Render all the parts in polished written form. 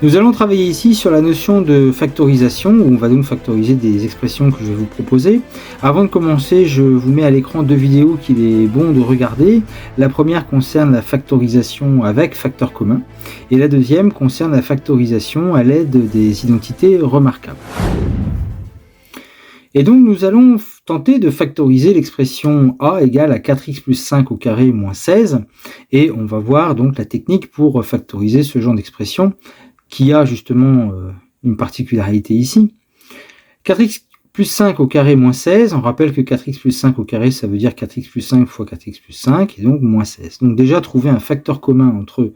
Nous allons travailler ici sur la notion de factorisation, où on va donc factoriser des expressions que je vais vous proposer. Avant de commencer, je vous mets à l'écran deux vidéos qu'il est bon de regarder. La première concerne la factorisation avec facteur commun, et la deuxième concerne la factorisation à l'aide des identités remarquables. Et donc nous allons tenter de factoriser l'expression a égale à 4x plus 5 au carré moins 16, et on va voir donc la technique pour factoriser ce genre d'expression, qui a justement une particularité ici. 4x plus 5 au carré moins 16, on rappelle que 4x plus 5 au carré, ça veut dire 4x plus 5 fois 4x plus 5, et donc moins 16. Donc déjà, trouver un facteur commun entre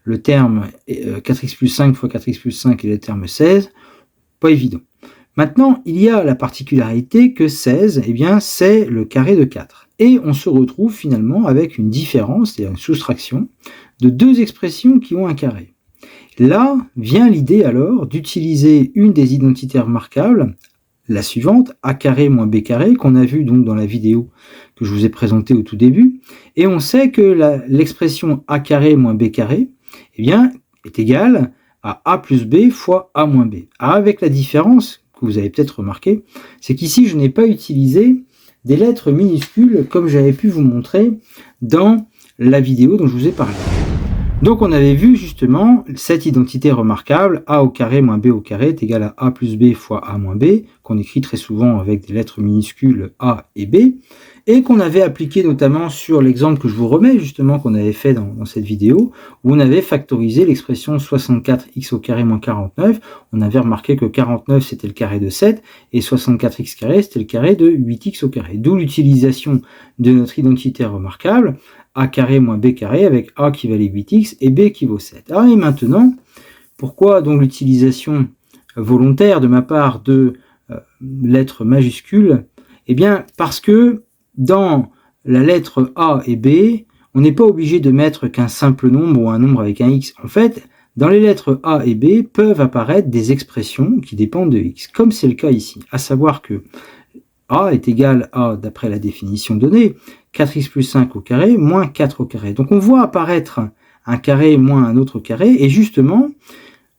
le terme 4x plus 5 fois 4x plus 5 et le terme 16, pas évident. Maintenant, il y a la particularité que 16, eh bien, c'est le carré de 4. Et on se retrouve finalement avec une différence, c'est-à-dire une soustraction, de deux expressions qui ont un carré. Là vient l'idée alors d'utiliser une des identités remarquables, la suivante, a carré moins b carré, qu'on a vu donc dans la vidéo que je vous ai présentée au tout début, et on sait que l'expression a carré moins b carré, eh bien, est égale à a plus b fois a moins b. Avec la différence que vous avez peut-être remarqué, c'est qu'ici je n'ai pas utilisé des lettres minuscules comme j'avais pu vous montrer dans la vidéo dont je vous ai parlé. Donc on avait vu justement cette identité remarquable, a au carré moins b au carré est égal à a plus b fois a moins b, qu'on écrit très souvent avec des lettres minuscules a et b, et qu'on avait appliqué notamment sur l'exemple que je vous remets justement, qu'on avait fait dans cette vidéo, où on avait factorisé l'expression 64x au carré moins 49. On avait remarqué que 49 c'était le carré de 7, et 64x carré c'était le carré de 8x au carré. D'où l'utilisation de notre identité remarquable, a carré moins b carré, avec a qui valait 8x et b qui vaut 7. Et maintenant, pourquoi donc l'utilisation volontaire de ma part de lettres majuscules? Eh bien, parce que dans la lettre a et b, on n'est pas obligé de mettre qu'un simple nombre ou un nombre avec un x. En fait, dans les lettres a et b peuvent apparaître des expressions qui dépendent de x, comme c'est le cas ici, à savoir que a est égal à, d'après la définition donnée, 4x plus 5 au carré moins 4 au carré. Donc on voit apparaître un carré moins un autre carré, et justement,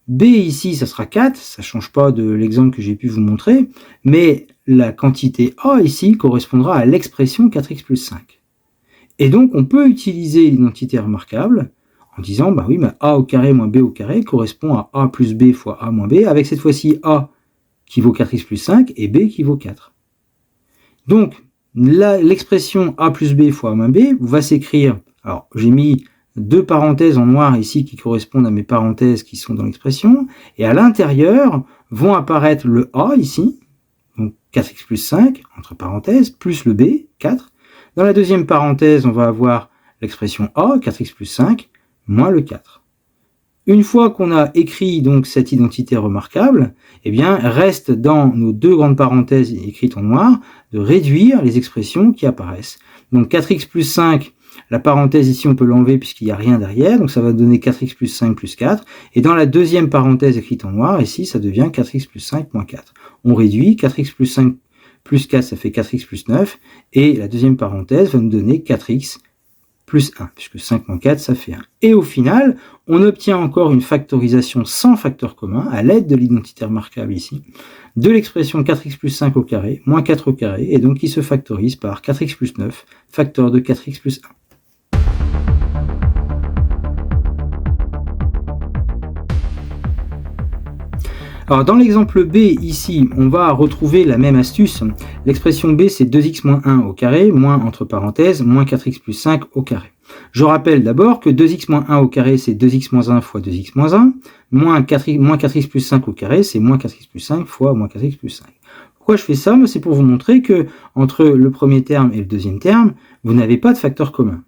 b ici, ça sera 4, ça ne change pas de l'exemple que j'ai pu vous montrer, mais la quantité a ici correspondra à l'expression 4x plus 5. Et donc on peut utiliser l'identité remarquable en disant, bah oui, mais a au carré moins b au carré correspond à a plus b fois a moins b, avec cette fois-ci a qui vaut 4x plus 5 et b qui vaut 4. Donc, l'expression a plus b fois a moins b va s'écrire, alors j'ai mis deux parenthèses en noir ici qui correspondent à mes parenthèses qui sont dans l'expression, et à l'intérieur vont apparaître le a ici, donc 4x plus 5, entre parenthèses, plus le b, 4. Dans la deuxième parenthèse, on va avoir l'expression a, 4x plus 5, moins le 4. Une fois qu'on a écrit donc cette identité remarquable, eh bien, reste dans nos deux grandes parenthèses écrites en noir de réduire les expressions qui apparaissent. Donc 4x plus 5, la parenthèse ici on peut l'enlever puisqu'il n'y a rien derrière, donc ça va donner 4x plus 5 plus 4. Et dans la deuxième parenthèse écrite en noir, ici ça devient 4x plus 5 moins 4. On réduit, 4x plus 5 plus 4 ça fait 4x plus 9, et la deuxième parenthèse va nous donner 4x plus 1, puisque 5 moins 4, ça fait 1. Et au final, on obtient encore une factorisation sans facteur commun, à l'aide de l'identité remarquable ici, de l'expression 4x plus 5 au carré, moins 4 au carré, et donc qui se factorise par 4x plus 9, facteur de 4x plus 1. Alors dans l'exemple B, ici, on va retrouver la même astuce. L'expression B, c'est 2x moins 1 au carré, moins entre parenthèses, moins 4x plus 5 au carré. Je rappelle d'abord que 2x moins 1 au carré, c'est 2x moins 1 fois 2x moins 1, moins 4x plus 5 au carré, c'est moins 4x plus 5 fois moins 4x plus 5. Pourquoi je fais ça? C'est pour vous montrer que entre le premier terme et le deuxième terme, vous n'avez pas de facteur commun.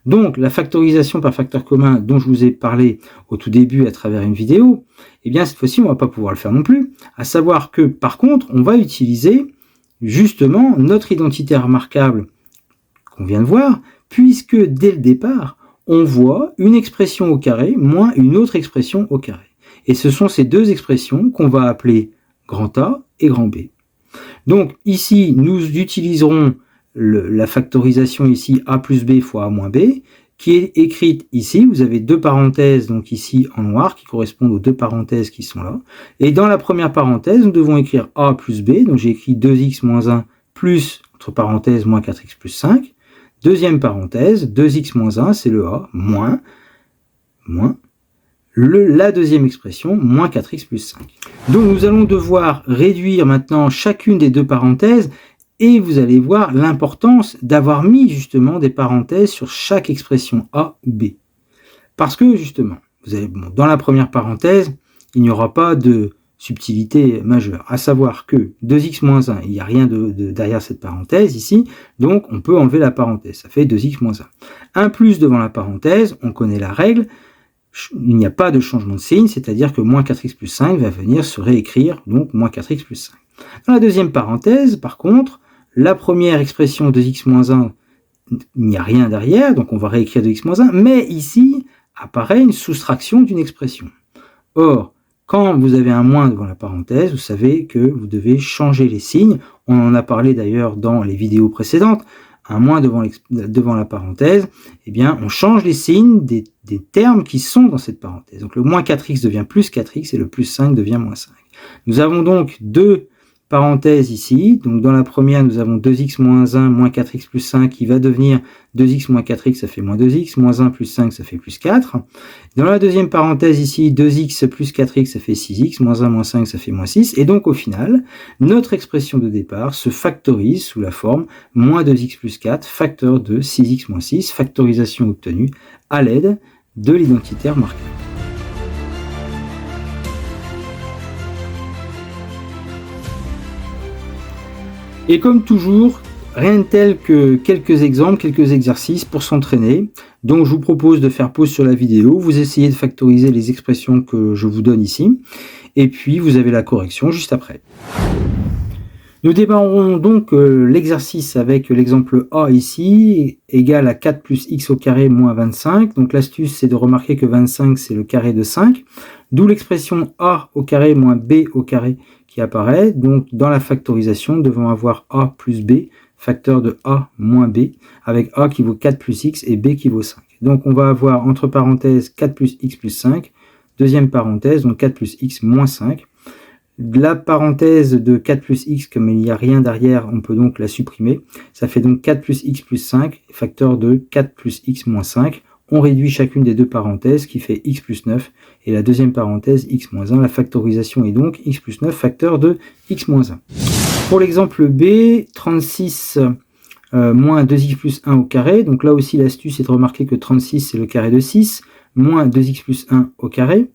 Donc, la factorisation par facteur commun dont je vous ai parlé au tout début à travers une vidéo, eh bien, cette fois-ci, on ne va pas pouvoir le faire non plus. À savoir que, par contre, on va utiliser justement notre identité remarquable qu'on vient de voir, puisque dès le départ, on voit une expression au carré moins une autre expression au carré. Et ce sont ces deux expressions qu'on va appeler grand A et grand B. Donc, ici, nous utiliserons la factorisation ici a plus b fois a moins b, qui est écrite ici. Vous avez deux parenthèses, donc ici en noir, qui correspondent aux deux parenthèses qui sont là. Et dans la première parenthèse, nous devons écrire a plus b. Donc j'ai écrit 2x moins 1 plus, entre parenthèses, moins 4x plus 5. Deuxième parenthèse, 2x moins 1, c'est le a, moins la deuxième expression, moins 4x plus 5. Donc nous allons devoir réduire maintenant chacune des deux parenthèses, et vous allez voir l'importance d'avoir mis justement des parenthèses sur chaque expression a ou b. Parce que justement, dans la première parenthèse, il n'y aura pas de subtilité majeure, à savoir que 2x moins 1, il n'y a rien derrière cette parenthèse ici, donc on peut enlever la parenthèse, ça fait 2x moins 1. 1 plus devant la parenthèse, on connaît la règle, il n'y a pas de changement de signe, c'est-à-dire que moins 4x plus 5 va venir se réécrire, donc moins 4x plus 5. Dans la deuxième parenthèse, par contre, la première expression 2x moins 1, il n'y a rien derrière, donc on va réécrire 2x moins 1, mais ici apparaît une soustraction d'une expression. Or, quand vous avez un moins devant la parenthèse, vous savez que vous devez changer les signes. On en a parlé d'ailleurs dans les vidéos précédentes. Un moins devant la parenthèse, eh bien, on change les signes des termes qui sont dans cette parenthèse. Donc le moins 4x devient plus 4x et le plus 5 devient moins 5. Nous avons donc deux parenthèses ici. Donc dans la première, nous avons 2x moins 1 moins 4x plus 5 qui va devenir 2x moins 4x, ça fait moins 2x, moins 1 plus 5, ça fait plus 4. Dans la deuxième parenthèse ici, 2x plus 4x, ça fait 6x, moins 1 moins 5, ça fait moins 6. Et donc au final, notre expression de départ se factorise sous la forme moins 2x plus 4, facteur de 6x moins 6, factorisation obtenue à l'aide de l'identitaire marquable. Et comme toujours, rien de tel que quelques exemples, quelques exercices pour s'entraîner. Donc je vous propose de faire pause sur la vidéo, vous essayez de factoriser les expressions que je vous donne ici, et puis vous avez la correction juste après. Nous démarrons donc l'exercice avec l'exemple A ici, égal à 4 plus x au carré moins 25. Donc l'astuce c'est de remarquer que 25 c'est le carré de 5, d'où l'expression a au carré moins b au carré qui apparaît. Donc dans la factorisation, nous devons avoir a plus b, facteur de a moins b, avec a qui vaut 4 plus x et b qui vaut 5. Donc on va avoir entre parenthèses 4 plus x plus 5, deuxième parenthèse, donc 4 plus x moins 5. La parenthèse de 4 plus x, comme il n'y a rien derrière, on peut donc la supprimer. Ça fait donc 4 plus x plus 5, facteur de 4 plus x moins 5. On réduit chacune des deux parenthèses qui fait x plus 9 et la deuxième parenthèse x moins 1. La factorisation est donc x plus 9, facteur de x moins 1. Pour l'exemple B, 36 moins 2x plus 1 au carré. Donc là aussi l'astuce est de remarquer que 36 c'est le carré de 6, moins 2x plus 1 au carré.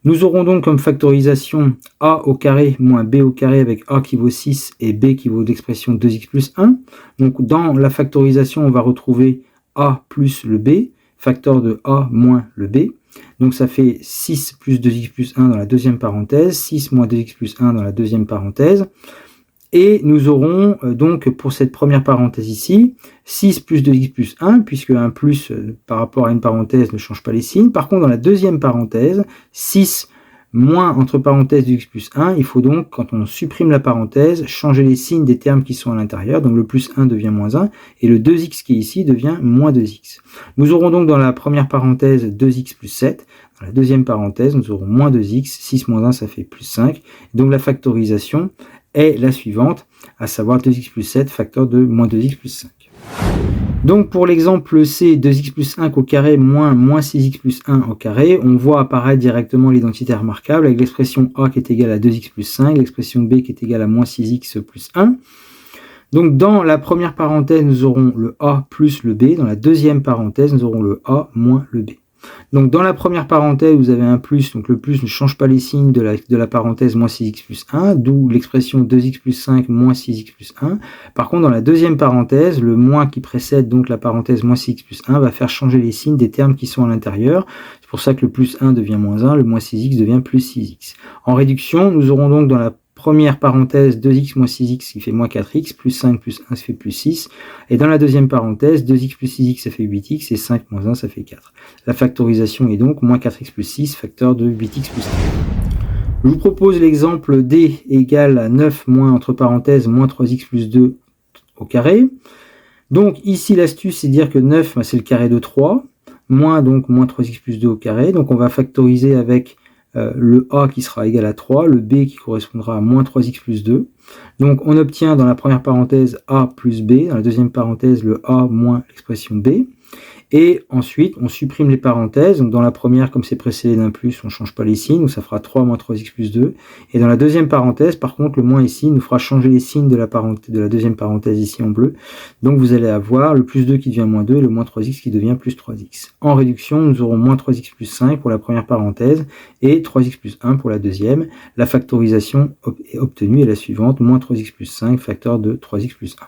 Nous aurons donc comme factorisation a au carré moins b au carré avec a qui vaut 6 et b qui vaut l'expression 2x plus 1. Donc dans la factorisation, on va retrouver a plus le b, facteur de a moins le b. Donc ça fait 6 plus 2x plus 1 dans la deuxième parenthèse, 6 moins 2x plus 1 dans la deuxième parenthèse. Et nous aurons donc pour cette première parenthèse ici, 6 plus 2x plus 1, puisque un plus par rapport à une parenthèse ne change pas les signes. Par contre, dans la deuxième parenthèse, 6 moins entre parenthèses 2x plus 1, il faut donc, quand on supprime la parenthèse, changer les signes des termes qui sont à l'intérieur. Donc le plus 1 devient moins 1, et le 2x qui est ici devient moins 2x. Nous aurons donc dans la première parenthèse 2x plus 7. Dans la deuxième parenthèse, nous aurons moins 2x. 6 moins 1, ça fait plus 5. Donc la factorisation est la suivante, à savoir 2x plus 7, facteur de moins 2x plus 5. Donc pour l'exemple C, 2x plus 5 au carré moins 6x plus 1 au carré, on voit apparaître directement l'identité remarquable avec l'expression A qui est égale à 2x plus 5, l'expression B qui est égale à moins 6x plus 1. Donc dans la première parenthèse, nous aurons le A plus le B, dans la deuxième parenthèse, nous aurons le A moins le B. Donc dans la première parenthèse, vous avez un plus, donc le plus ne change pas les signes de la parenthèse moins 6x plus 1, d'où l'expression 2x plus 5 moins 6x plus 1. Par contre, dans la deuxième parenthèse, le moins qui précède donc la parenthèse moins 6x plus 1 va faire changer les signes des termes qui sont à l'intérieur. C'est pour ça que le plus 1 devient moins 1, le moins 6x devient plus 6x. En réduction, nous aurons donc dans la première parenthèse 2x moins 6x qui fait moins 4x, plus 5 plus 1 ça fait plus 6, et dans la deuxième parenthèse 2x plus 6x ça fait 8x et 5 moins 1 ça fait 4. La factorisation est donc moins 4x plus 6, facteur de 8x plus 1. Je vous propose l'exemple D égale à 9 moins entre parenthèses moins 3x plus 2 au carré. Donc ici l'astuce c'est de dire que 9 c'est le carré de 3, moins 3x plus 2 au carré. Donc on va factoriser avec le a qui sera égal à 3, le b qui correspondra à moins 3x plus 2. Donc on obtient dans la première parenthèse a plus b, dans la deuxième parenthèse le a moins l'expression b. Et ensuite, on supprime les parenthèses. Donc dans la première, comme c'est précédé d'un plus, on ne change pas les signes. Donc ça fera 3 moins 3x plus 2. Et dans la deuxième parenthèse, par contre, le moins ici nous fera changer les signes de la deuxième parenthèse ici en bleu. Donc vous allez avoir le plus 2 qui devient moins 2 et le moins 3x qui devient plus 3x. En réduction, nous aurons moins 3x plus 5 pour la première parenthèse et 3x plus 1 pour la deuxième. La factorisation obtenue est la suivante, moins 3x plus 5 facteur de 3x plus 1.